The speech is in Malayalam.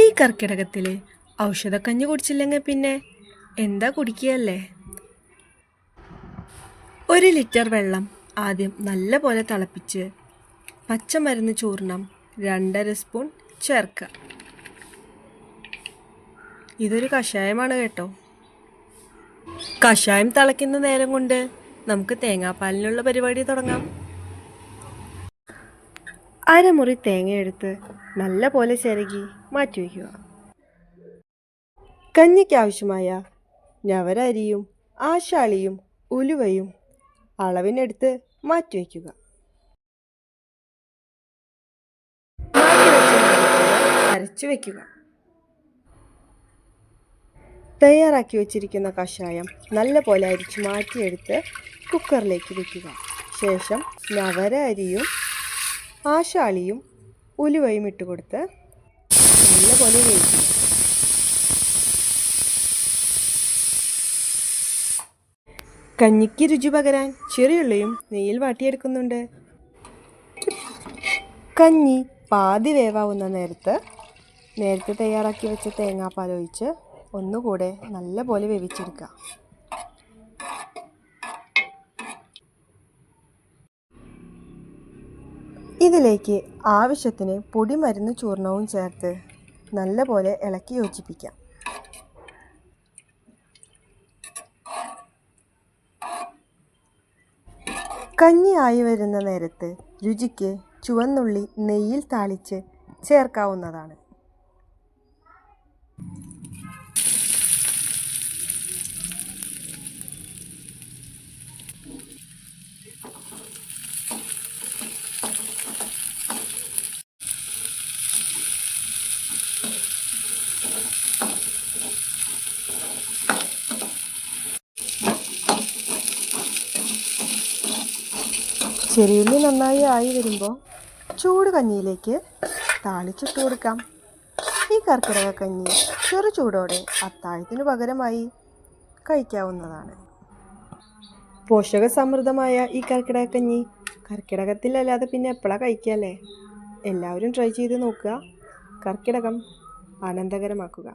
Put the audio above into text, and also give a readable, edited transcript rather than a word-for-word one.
ഈ കർക്കിടകത്തിൽ ഔഷധക്കഞ്ഞി കുടിച്ചില്ലെങ്കിൽ പിന്നെ എന്താ കുടിക്കുകയല്ലേ? 1 ലിറ്റർ വെള്ളം ആദ്യം നല്ല പോലെ തിളപ്പിച്ച് പച്ചമരുന്ന് ചൂർണം 2.5 സ്പൂൺ ചേർക്കുക. ഇതൊരു കഷായമാണ് കേട്ടോ. കഷായം തിളയ്ക്കുന്ന നേരം കൊണ്ട് നമുക്ക് തേങ്ങാപ്പാലിനുള്ള പരിപാടി തുടങ്ങാം. അരമുറി തേങ്ങ എടുത്ത് നല്ല പോലെ ചിരകി മാറ്റിവെക്കുക. കഞ്ഞിക്ക് ആവശ്യമായ ഞവര അരിയും ആശാളിയും ഉലുവയും അളവിനെടുത്ത് മാറ്റിവെക്കുക. അരച്ചു വയ്ക്കുക. തയ്യാറാക്കി വെച്ചിരിക്കുന്ന കഷായം നല്ല പോലെ അരിച്ചു മാറ്റിയെടുത്ത് കുക്കറിലേക്ക് വയ്ക്കുക. ശേഷം ഞവര അരിയും ആശാളിയും ഉലുവയും ഇട്ടുകൊടുത്ത് നല്ല പോലെ വേവിക്കുക. കഞ്ഞിക്ക് രുചി പകരാൻ ചെറിയുള്ളിയും നെയ്യിൽ വാട്ടിയെടുക്കുന്നുണ്ട്. കഞ്ഞി പാതി വേവാവുന്ന നേരത്തെ തയ്യാറാക്കി വെച്ച തേങ്ങാപ്പാൽ ഒഴിച്ച് ഒന്നുകൂടെ നല്ല പോലെ വേവിച്ചെടുക്കുക. ഇതിലേക്ക് ആവശ്യത്തിന് പൊടിമരുന്ന് ചൂർണവും ചേർത്ത് നല്ല പോലെ ഇളക്കി യോജിപ്പിക്കാം. കഞ്ഞി ആയി വരുന്ന നേരത്ത് രുചിക്ക് ചുവന്നുള്ളി നെയ്യിൽ താളിച്ച് ചേർക്കാവുന്നതാണ്. ചെറിയുള്ളി നന്നായി ആയി വരുമ്പോൾ ചൂട് കഞ്ഞിയിലേക്ക് താളിച്ചിട്ട് കൊടുക്കാം. ഈ കർക്കിടക കഞ്ഞി ചെറു ചൂടോടെ അത്താഴത്തിന് പകരമായി കഴിക്കാവുന്നതാണ്. പോഷക സമൃദ്ധമായ ഈ കർക്കിടക കഞ്ഞി കർക്കിടകത്തിലല്ലാതെ പിന്നെ എപ്പോഴാണ് കഴിക്കാല്ലേ? എല്ലാവരും ട്രൈ ചെയ്ത് നോക്കുക. കർക്കിടകം ആനന്ദകരമാക്കുക.